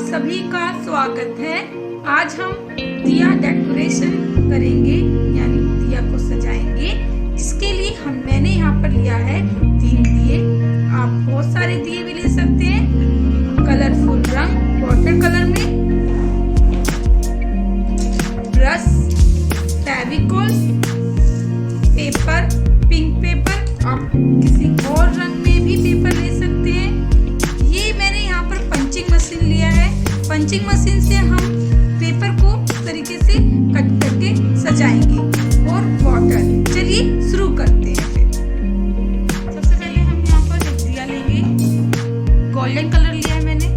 सभी का स्वागत है। आज हम दिया डेकोरेशन करेंगे, यानी दिया को सजाएंगे। इसके लिए मैंने यहाँ पर लिया है 3 दिए। आप बहुत सारे दिए भी ले सकते हैं। कलरफुल रंग वाटर कलर में, brush, Fevicol, paper, pink paper, आप किसी और रंग में भी पेपर ले सकते हैं। ये मैंने यहाँ पर पंचिंग मशीन लिया है। पंचिंग मशीन से हम पेपर को इस तरीके से कट करके सजाएंगे। और वाटर, चलिए शुरू करते हैं। फिर सबसे पहले हम यहाँ पर एक दिया लेंगे। गोल्डन कलर लिया है मैंने।